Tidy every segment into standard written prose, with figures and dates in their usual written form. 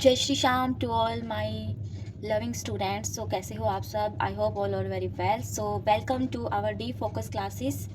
जय Shri Shyam to all my loving students. So कैसे हो आप सब? I hope all are very well. So welcome to our D Focus classes.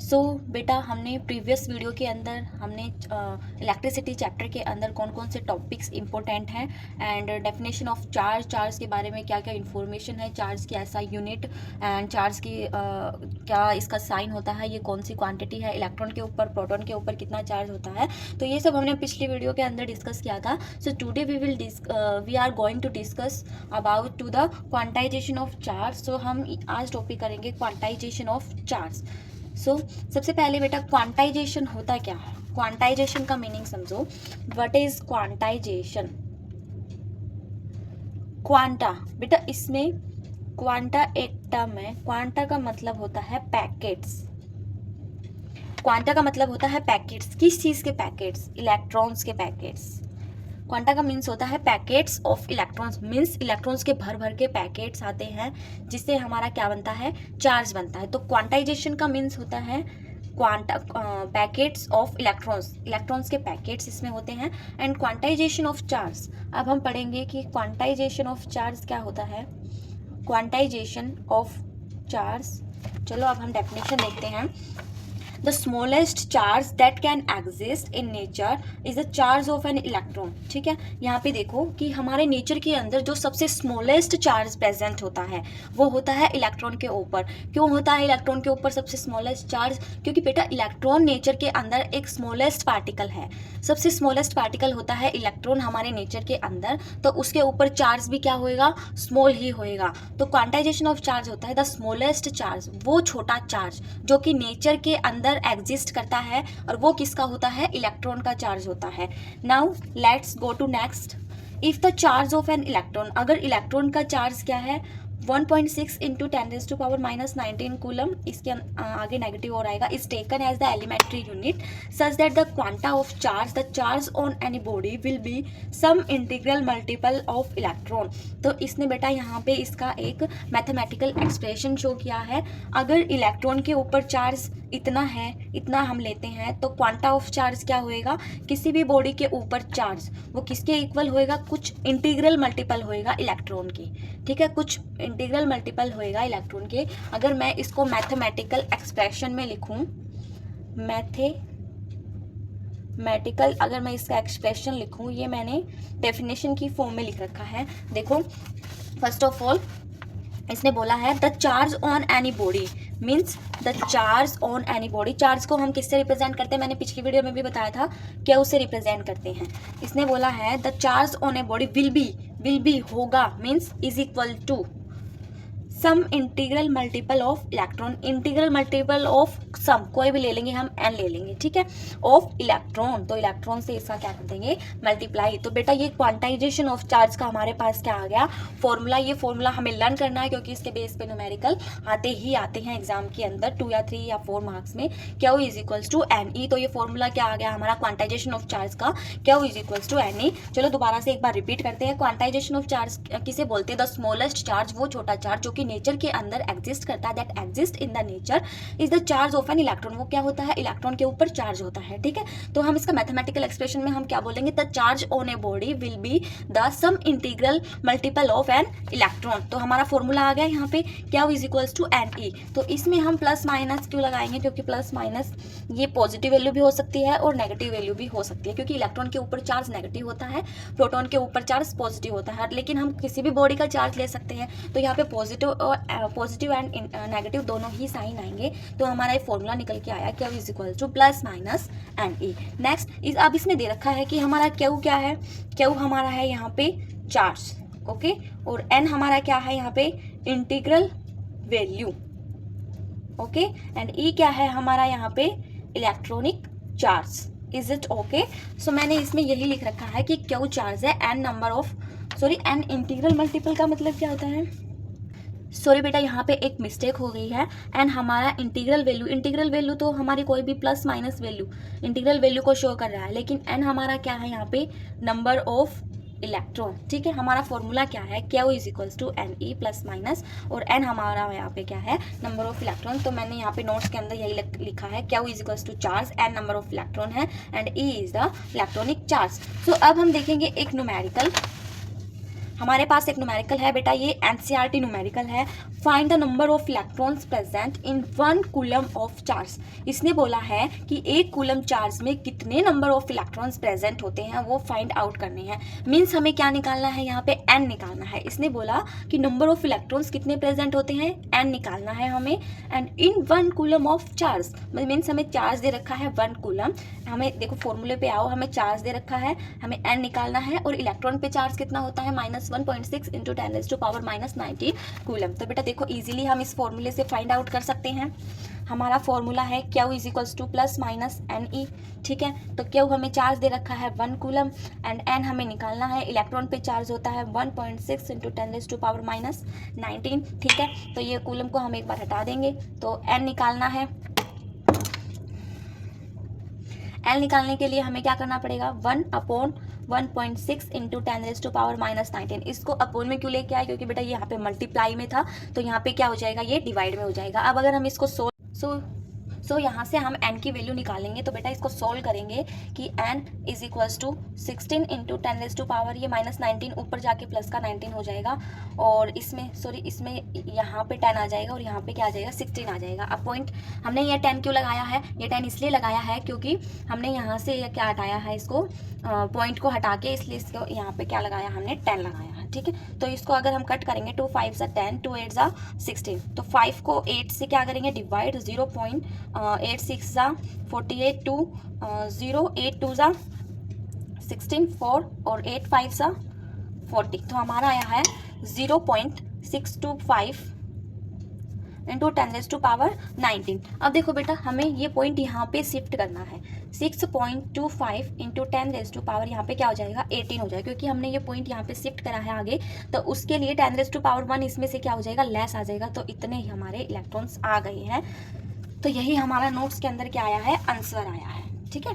So बेटा, हमने प्रीवियस वीडियो के अंदर हमने इलेक्ट्रिसिटी चैप्टर के अंदर कौन कौन से टॉपिक्स इंपॉर्टेंट हैं एंड डेफिनेशन ऑफ चार्ज के बारे में क्या क्या इन्फॉर्मेशन है, चार्ज की ऐसा यूनिट एंड चार्ज की क्या इसका साइन होता है, ये कौन सी क्वांटिटी है, इलेक्ट्रॉन के ऊपर प्रोटॉन के ऊपर कितना चार्ज होता है, तो ये सब हमने पिछली वीडियो के अंदर डिस्कस किया था। So today we are going to discuss about to the quantisation of charge. So हम आज टॉपिक करेंगे क्वांटाइजेशन ऑफ चार्ज। सो सबसे पहले बेटा, क्वांटाइजेशन होता क्या? क्वांटाइजेशन का मीनिंग समझो। What is quantization? क्वांटा बेटा, इसमें क्वांटा एक टर्म है। क्वांटा का मतलब होता है पैकेट्स। क्वांटा का मतलब होता है पैकेट्स। किस चीज के पैकेट्स? इलेक्ट्रॉन्स के पैकेट्स। क्वांटा का मीन्स होता है packets of electrons, means electrons के भर भर के पैकेट्स आते हैं जिससे हमारा क्या बनता है? चार्ज बनता है। तो क्वांटाइजेशन का मीन्स होता है quanta packets of electrons, electrons के पैकेट्स इसमें होते हैं। एंड क्वांटाइजेशन ऑफ चार्ज, अब हम पढ़ेंगे कि क्वांटाइजेशन ऑफ चार्ज क्या होता है। क्वांटाइजेशन ऑफ चार्ज, चलो अब हम डेफिनेशन देखते हैं। The smallest charge that can exist in nature is the charge of an electron। ठीक है, यहाँ पे देखो कि हमारे नेचर के अंदर जो सबसे स्मॉलेस्ट चार्ज प्रेजेंट होता है वो होता है इलेक्ट्रॉन के ऊपर। क्यों होता है इलेक्ट्रॉन के ऊपर सबसे स्मॉलेस्ट चार्ज? क्योंकि बेटा इलेक्ट्रॉन नेचर के अंदर एक स्मॉलेस्ट पार्टिकल है। सबसे स्मॉलेस्ट पार्टिकल होता है इलेक्ट्रॉन हमारे नेचर के अंदर, तो उसके ऊपर चार्ज भी क्या होएगा? स्मॉल ही होएगा। तो क्वांटाइजेशन ऑफ चार्ज होता है द स्मॉलेस्ट चार्ज, वो छोटा चार्ज जो कि नेचर के अंदर एग्जिस्ट करता है, और वो किसका होता है? इलेक्ट्रॉन का चार्ज होता है। Now let's go to next. If the charge of an electron, अगर इलेक्ट्रॉन का चार्ज क्या है? 1.6 इंटू 10⁻⁻19 कूलम, इसके आगे नेगेटिव और आएगा, is taken as the elementary unit such that the quanta of charge, the charge on any body will be some integral multiple of electron. तो इसने बेटा यहाँ पे इसका एक मैथमेटिकल एक्सप्रेशन शो किया है। अगर इलेक्ट्रॉन के ऊपर चार्ज इतना है, इतना हम लेते हैं, तो क्वांटा ऑफ चार्ज क्या होएगा? किसी भी बॉडी के ऊपर चार्ज वो किसके इक्वल होएगा? कुछ इंटीग्रल मल्टीपल होएगा इलेक्ट्रॉन की। ठीक है, कुछ इंटीग्रल मल्टीपल होएगा इलेक्ट्रॉन के। अगर मैं इसको मैथमेटिकल एक्सप्रेशन में लिखूं, मैथमेटिकल अगर मैं इसका एक्सप्रेशन लिखूं, ये मैंने डेफिनेशन की फॉर्म में लिख रखा है। देखो, फर्स्ट ऑफ ऑल इसने बोला है the charge on any body means the charge on any body. Charge को हम किससे रिप्रेजेंट करते हैं? मैंने पिछली वीडियो में भी बताया था क्या उसे रिप्रेजेंट करते हैं। इसने बोला है the charge on a body will be होगा means is equal to some integral multiple of electron. Integral multiple of some, कोई भी ले लेंगे हम, एन ले लेंगे, ठीक है, ऑफ इलेक्ट्रॉन। तो इलेक्ट्रॉन से इसका क्या कर देंगे? मल्टीप्लाई। तो बेटा ये क्वांटाइजेशन ऑफ चार्ज का हमारे पास क्या आ गया? फॉर्मूला। ये फॉर्मूला हमें लर्न करना है क्योंकि इसके बेस पे न्यूमेरिकल आते हैं एग्जाम के अंदर 2 या 3 या 4 मार्क्स में। Q is equals to N E. तो ये फॉर्मूला क्या आ गया हमारा क्वांटाइजेशन ऑफ चार्ज का? Q is equals to N E. चलो दोबारा से एक बार रिपीट करते हैं। क्वांटाइजेशन ऑफ चार्ज किसे बोलते हैं? द स्मॉलेस्ट चार्ज, वो छोटा चार्ज जो कि नेचर के अंदर एग्जिस्ट करता है, that exist in the nature is the charge of an electron. वो क्या होता है? इलेक्ट्रॉन के ऊपर चार्ज होता है। ठीक है, तो हम इसका मैथमेटिकल एक्सप्रेशन में हम क्या बोलेंगे? The charge on a body will be the sum integral multiple of an electron. तो हमारा फॉर्मूला आ गया यहाँ पे क्या is equals to N E. तो इसमें हम प्लस माइनस क्यों लगाएंगे? क्योंकि प्लस माइनस ये पॉजिटिव वैल्यू भी हो सकती है और नेगेटिव वैल्यू भी हो सकती है, क्योंकि इलेक्ट्रॉन के ऊपर चार्ज नेगेटिव होता है, प्रोटॉन के ऊपर चार्ज पॉजिटिव होता है। लेकिन हम किसी भी बॉडी का चार्ज ले सकते हैं, तो यहाँ पे पॉजिटिव एंड नेगेटिव दोनों ही साइन आएंगे। तो हमारा ये फॉर्मूला निकल के आया Q is equal to plus minus N E. Next, अब इसमें दे रखा है कि हमारा क्यू क्या है? क्यू हमारा है यहाँ पे चार्ज, ओके, और एन हमारा क्या है यहाँ पे? Integral value, okay, and E क्या है हमारा यहाँ पे? Electronic charge. Is it okay? So मैंने इसमें यही लिख रखा है कि क्यू चार्ज है, N number of N integral multiple का मतलब क्या होता है? सॉरी बेटा, यहाँ पे एक मिस्टेक हो गई है। एंड हमारा इंटीग्रल वैल्यू तो हमारी कोई भी plus minus value integral value को शो कर रहा है, लेकिन एन हमारा क्या है यहाँ पे? Number of electron. ठीक है, हमारा फॉर्मूला क्या है, Q is equals to NE plus minus, और N हमारा यहाँ पे क्या है, नंबर ऑफ इलेक्ट्रॉन। तो मैंने यहाँ पे नोट्स के अंदर यही लिखा है, Q is equals to charge, N number of electron है, and E is the electronic charge. So अब हम देखेंगे एक न्यूमेरिकल, हमारे पास एक न्यूमेरिकल है बेटा, ये NCERT न्यूमेरिकल है। Find the number of electrons present in 1 coulomb of charge. इसने बोला है कि 1 कूलम चार्ज में कितने नंबर ऑफ इलेक्ट्रॉन्स प्रेजेंट होते हैं वो फाइंड आउट करने हैं। मीन्स हमें क्या निकालना है, यहाँ पे N निकालना है। इसने बोला कि नंबर ऑफ इलेक्ट्रॉन्स कितने प्रेजेंट होते हैं, N निकालना है हमें, and in 1 coulomb of charge, means हमें चार्ज दे रखा है 1 कूलम। हमें देखो फॉर्मूले पे आओ, हमें चार्ज दे रखा है, हमें N निकालना है, और इलेक्ट्रॉन पे चार्ज कितना होता है, -1.6 इंटू 10⁻⁻⁹ कूलम। तो बेटा देखो इजीली हम इस फॉर्मूले से फाइंड आउट कर सकते हैं। हमारा फॉर्मूला है Q is equals to plus minus NE। ठीक है, तो Q हमें चार्ज दे रखा है 1 कूलम, एंड N हमें निकालना है, इलेक्ट्रॉन पे चार्ज होता है 1.6 इंटू 10⁻⁻⁹। ठीक है, तो ये कूलम को हम एक बार हटा देंगे, तो N निकालना है। L निकालने के लिए हमें क्या करना पड़ेगा, 1/1.6 इंटू 10⁻⁻⁹। इसको अपोन में क्यों लेके आए, क्योंकि बेटा ये यहाँ पे मल्टीप्लाई में था, तो यहाँ पे क्या हो जाएगा, ये डिवाइड में हो जाएगा। अब अगर हम इसको सो यहाँ से हम N की वैल्यू निकालेंगे, तो बेटा इसको सोल्व करेंगे कि N is equals to 16 into 10⁻, ये -19 ऊपर जाके प्लस का 19 हो जाएगा, और इसमें यहाँ पे 10 आ जाएगा, और यहाँ पे क्या आ जाएगा, 16 आ जाएगा। अब पॉइंट हमने ये 10 क्यों लगाया है, ये 10 इसलिए लगाया है क्योंकि हमने यहाँ से क्या हटाया है, इसको पॉइंट को हटा के, इसलिए इसको यहाँ पे क्या लगाया, हमने 10 लगाया है। ठीक है, तो इसको अगर हम कट करेंगे, 2 5 ज़ा 10, 2 8 ज़ा 16, तो 5 को 8 से क्या करेंगे, डिवाइड, 0.86 ज़ा 48, 2 0 8 2 ज़ा 16 4, और 8 5 ज़ा 40, तो हमारा आया है 0.625 इंटू 10⁻⁹। अब देखो बेटा हमें ये पॉइंट यहाँ पे शिफ्ट करना है, 6.25 इंटू 10⁻, यहाँ पे क्या हो जाएगा, 18 हो जाएगा, क्योंकि हमने ये पॉइंट यहाँ पे शिफ्ट करा है आगे, तो उसके लिए 10⁻1 इसमें से क्या हो जाएगा, लेस आ जाएगा, तो इतने ही हमारे इलेक्ट्रॉन्स आ गए हैं। तो यही हमारा नोट्स के अंदर क्या आया है, आंसर आया है। ठीक है,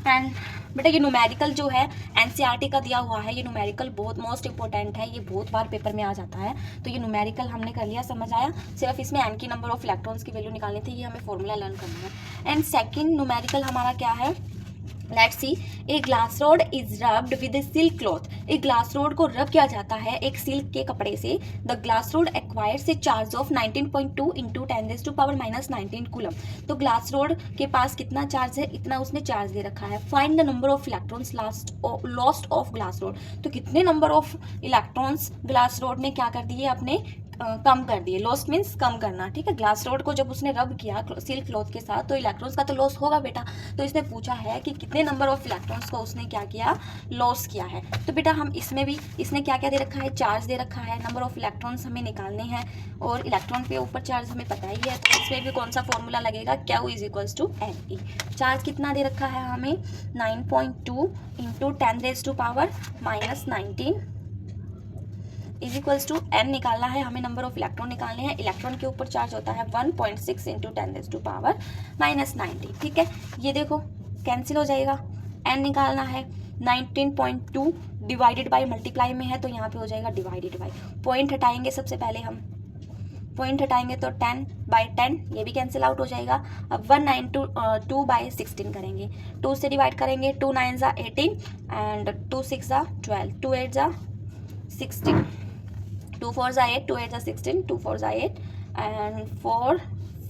एंड बेटा ये न्यूमेरिकल जो है NCERT का दिया हुआ है, ये न्यूमेरिकल बहुत मोस्ट इंपॉर्टेंट है, ये बहुत बार पेपर में आ जाता है। तो ये न्यूमेरिकल हमने कर लिया, समझ आया, सिर्फ इसमें N की नंबर ऑफ इलेक्ट्रॉन्स की वैल्यू निकालनी थी, ये हमें फॉर्मूला लर्न करना है। एंड सेकंड न्यूमेरिकल हमारा क्या है, let's see, a glass rod is rubbed with A silk cloth. एक ग्लास रॉड को रब किया जाता है एक सिल्क के कपड़े से। The glass rod acquires A charge of 19.2 into 10⁻⁻⁹ coulomb. तो ग्लास रॉड के पास कितना चार्ज है, इतना उसने चार्ज दे रखा है। Find the number of electrons lost of glass rod. तो कितने number of electrons glass rod ने क्या कर दिए, अपने कम कर दिए। लॉस मीन्स कम करना। ठीक है, ग्लास रॉड को जब उसने रब किया सिल्क क्लॉथ के साथ, तो इलेक्ट्रॉन्स का तो लॉस होगा बेटा। तो इसने पूछा है कि कितने नंबर ऑफ इलेक्ट्रॉन्स को उसने क्या किया, लॉस किया है। तो बेटा हम इसमें भी, इसने क्या क्या दे रखा है, चार्ज दे रखा है, नंबर ऑफ इलेक्ट्रॉन्स हमें निकालने हैं, और इलेक्ट्रॉन पे ऊपर चार्ज हमें पता ही है, तो इसमें भी कौन सा फॉर्मूला लगेगा, Q is equals to NE। Charge कितना दे रखा है हमें, 9.2 into 10⁻⁻⁹ is equals to N निकालना है हमें, नंबर ऑफ इलेक्ट्रॉन निकालने हैं। इलेक्ट्रॉन के ऊपर चार्ज होता है 1.6 इंटू 10⁻⁻⁹। ठीक है, ये देखो कैंसिल हो जाएगा। N निकालना है, 19.2 डिवाइडेड बाई मल्टीप्लाई में है, तो यहाँ पे हो जाएगा डिवाइडेड बाई। पॉइंट हटाएंगे, सबसे पहले हम पॉइंट हटाएंगे तो 10/10, ये भी कैंसिल आउट हो जाएगा। अब 1/2/16 करेंगे, 2 से डिवाइड करेंगे, 2 9 ज़ा 18 एंड 2 6 ज़ा 12, 2 8 ज़ा 16, 2 4 ज़ा 8, 2 8 ज़ा 16, 2 4 ज़ा 8 एंड 4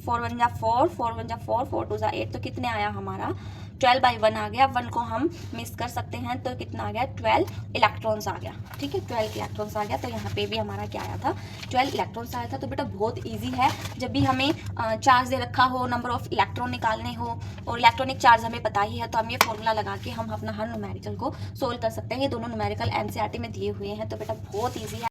1 ज़ा 4, 4 1 ज़ा 4, 4 2 ज़ा 8, तो कितने आया हमारा, 12/1 आ गया। 1 को हम मिस कर सकते हैं, तो कितना आ गया, 12 इलेक्ट्रॉन्स आ गया। ठीक है, 12 इलेक्ट्रॉन्स आ गया, तो यहाँ पे भी हमारा क्या आया था, 12 इलेक्ट्रॉन्स आया था। तो बेटा बहुत इजी है, जब भी हमें चार्ज दे रखा हो, नंबर ऑफ इलेक्ट्रॉन निकालने हो, और इलेक्ट्रॉनिक चार्ज हमें पता ही है, तो हम ये फॉर्मूला लगा के हम अपना हर न्यूमेरिकल को सोल्व कर सकते हैं। ये दोनों न्यूमेरिकल NCERT में दिए हुए हैं, तो बेटा बहुत ईजी है।